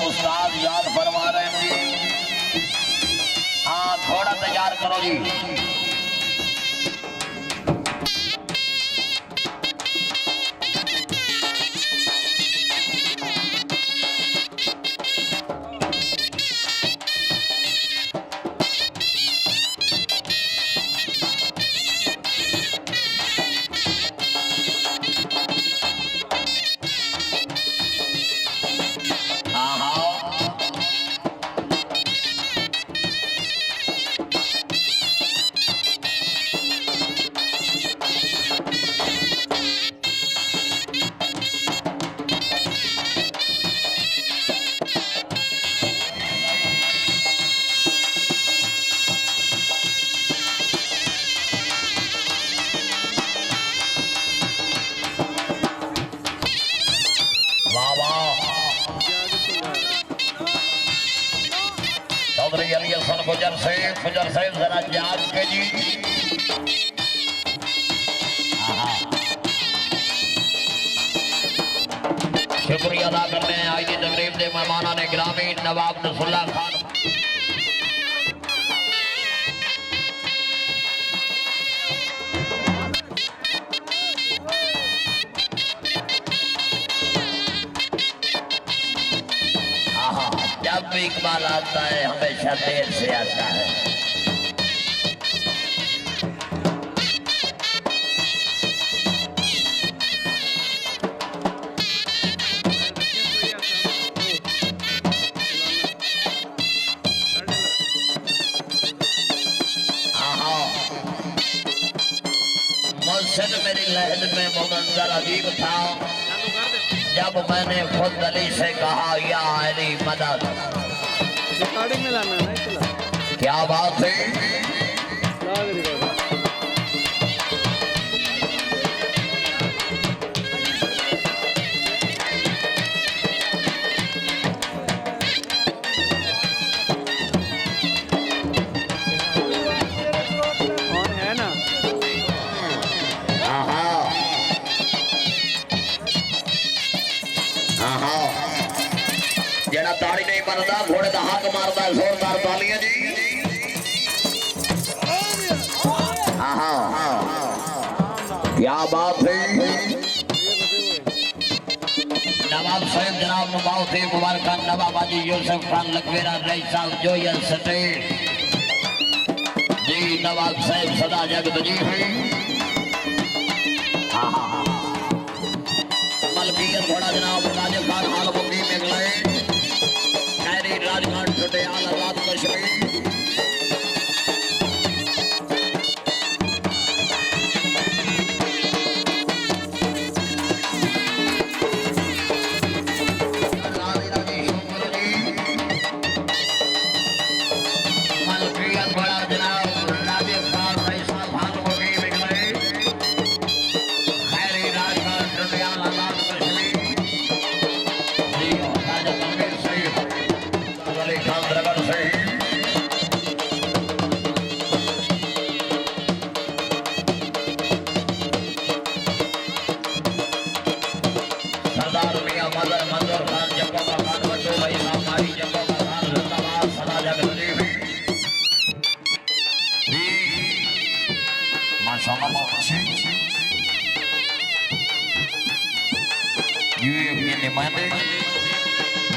उस्ताद याद फरमा रहे हैं जी। हाँ थोड़ा तैयार करो जी। चौधरी अली हसन गुजर साहिब जरा जाग के जी। शुक्रिया अदा करते हैं आज की तकरीब के मेहमाना ने ग्रामी नवाब नसरुल्लाह खान। जब भी इकबाल आता है हमेशा देर से आता है। मुझसे मेरी लहर में मुमंजर अजीब था जब मैंने खुद अली से कहा या अली मदद। रिकॉर्डिंग में लाना है। क्या बात है। और है ना जरा ताड़ी नहीं मारता घोड़े का हाथ मारता जोरदार तालियां जी। क्या बात है। नवाब साहब जनाब मुबारक मुबारक खान नवाब हाजी यूसुफ खान लकवेरा रईस साहब जोयल स्टेट जी। नवाब साहब सदा जगत जी हैं। मलकियत घोड़ा जनाब राजब खान हाल मुक्ति में गए खैरी राजघाट छोटे आजाद कश्मीर।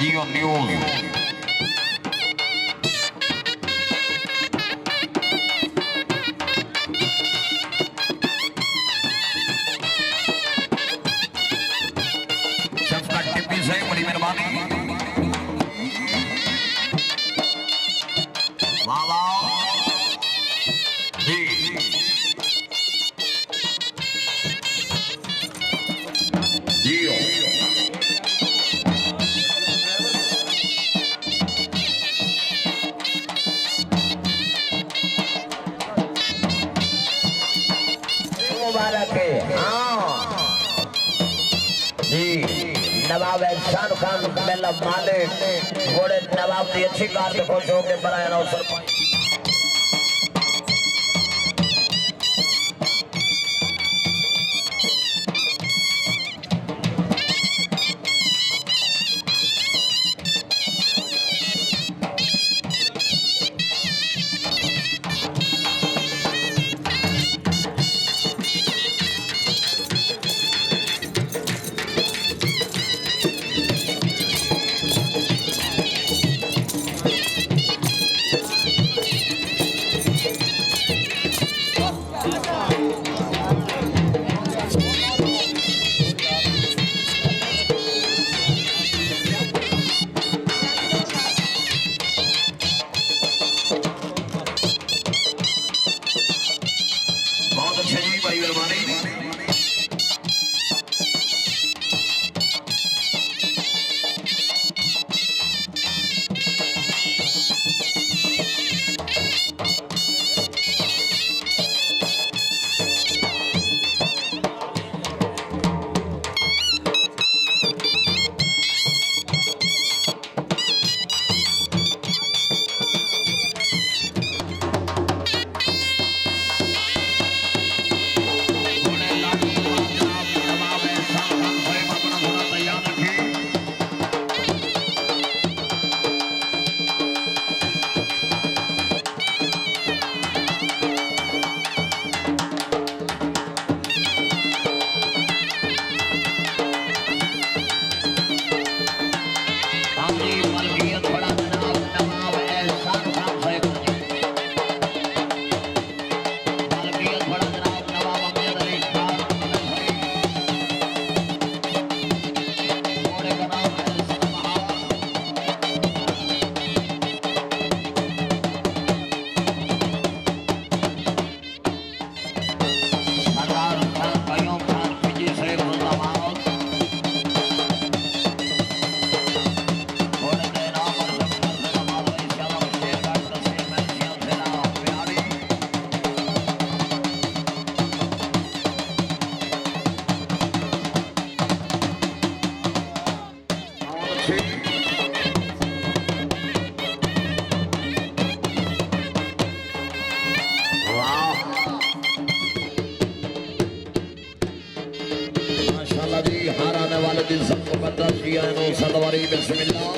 Gio News सबका टिप्पी से बड़ी मेहरबानी। वाह वाह जी जियो नवाब एहसान खान मेला मालिक घोड़े नवाब की अच्छी कार से खुश होकर बनाया अवसर जी सबको पता किया है सदवारी बिस्मिल्लाह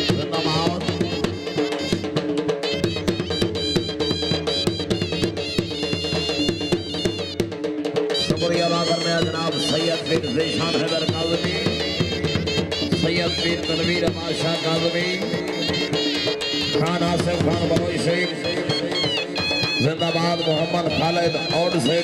जिंदाबाद शुक्रिया अदा करने जनाब सैयद बिन ज़ीशान हैदर काज़मी सैयद बिन तनवीर बादशाह काज़मी खान आसिफ खान बलोई शरीफ जिंदाबाद मोहम्मद खालिद और से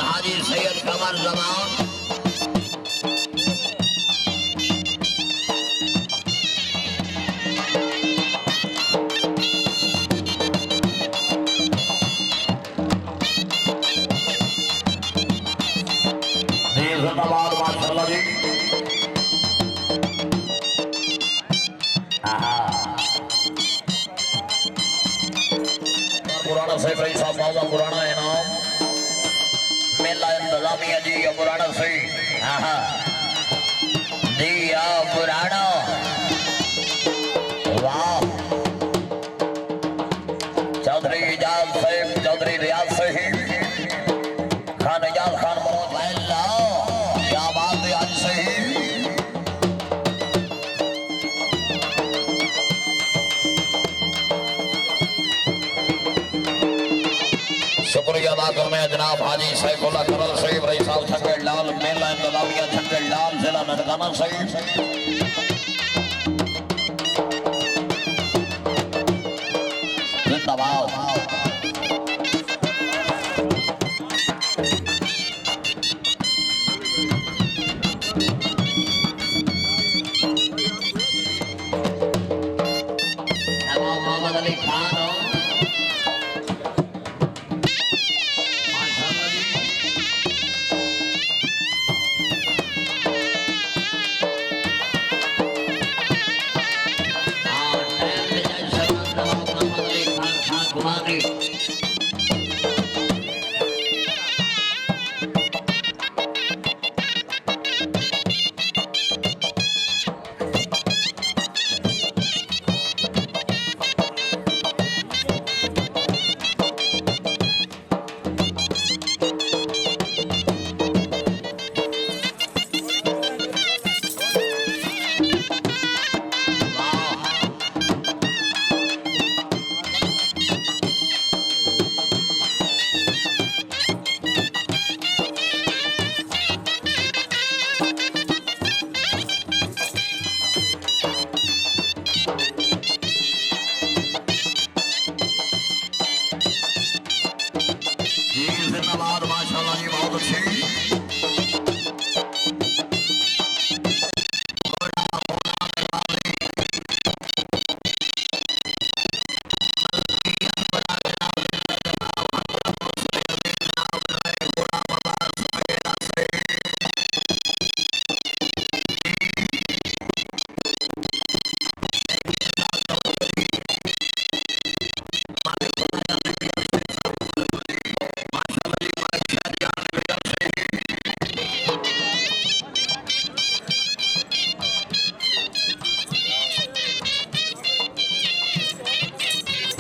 हाजी सैयद कमर जमान जिंदाबाद माशाल्लाह जी पुराना से भाई साहब बाबा पुराना इनाम मेला इंतजामिया जी या पुराना सही जी या पुराना वाह चौधरी इजाज साहब चौधरी रियाज सही खान इजाज खान मनोज महल्ला क्या बात है आज सही शुक्रिया अदा करने जनाब हाजी सैफुल्लाह करल सहीब रही साहब छंगड़ लाल मेला इंतजामिया छंगड़ लाल जिला ननकाना सहीब जिंदाबाद मोहम्मद अली खान जिंदाबाद माशाल्लाह जी बहुत अच्छी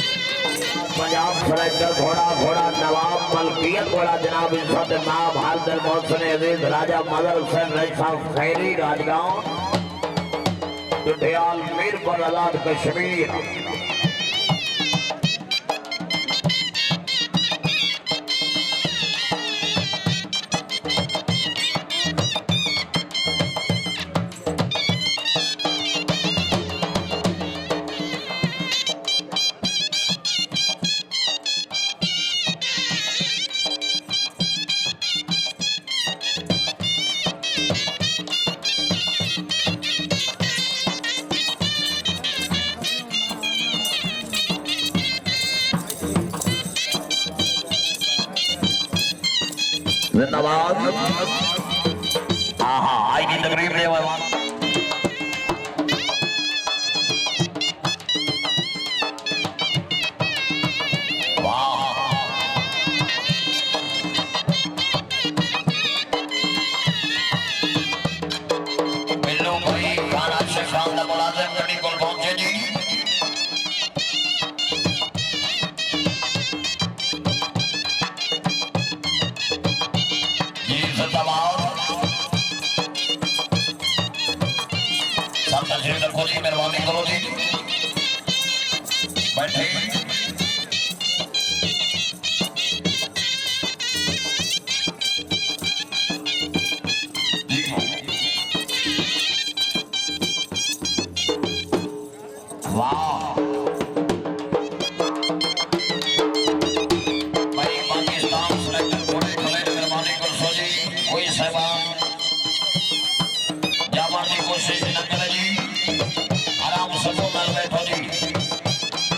पंजाब सरायकर घोड़ा घोड़ा नवाब मलकियत घोड़ा जनाब इज्जत नाब हालदल मोहसिन अजीज राजा मदर हुसैन रईस साहब खैरी राजगांव दुधियाल मीरपुर आजाद कश्मीर जिंदाबाद हाँ हाँ आई की तकरीब ले वाह मिलो भाई श्री रखो जी मेहरबानी करो जी बैठे कोशिश न करे जी आराम से बोल बैठो जी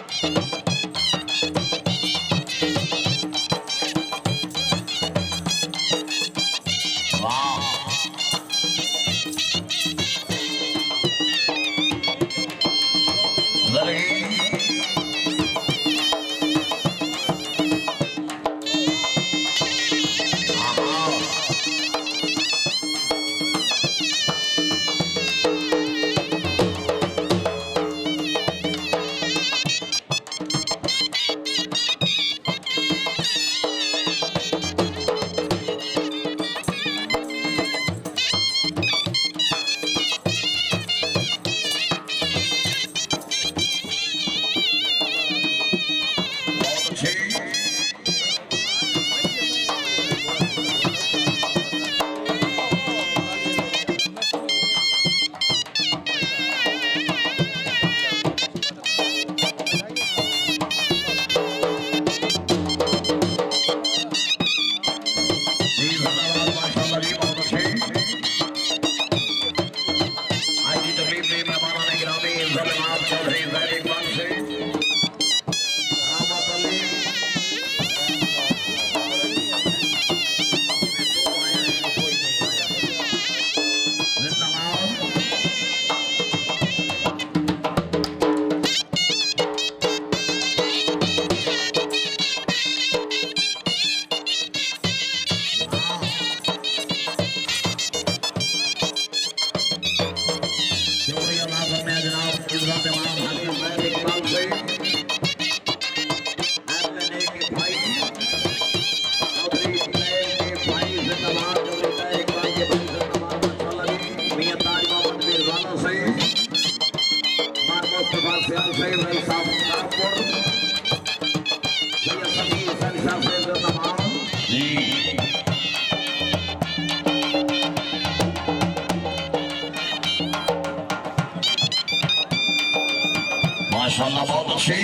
माशाअल्लाह बहुत अच्छी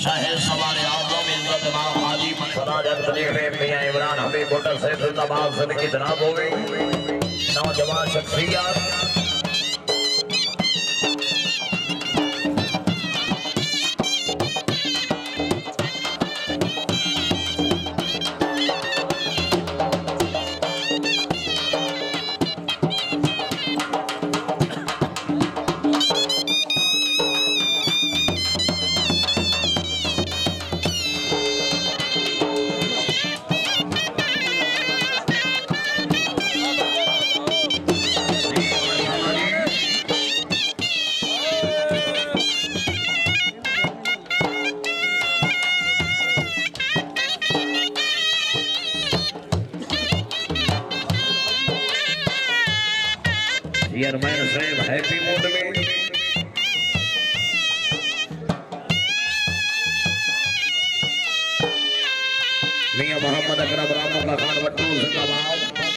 शाहे सवारे आज़म इज्जत जनाब हाजी मनफराज तरीक़े मियां इमरान हबीब होटल से जिंदाबाद ज़िंदगी जनाब हो गई नौजवान शख्सियत चेयरमैन साहब हैप्पी मूड में मियां मोहम्मद अकरम रामो का खान वट्टू जिंदाबाद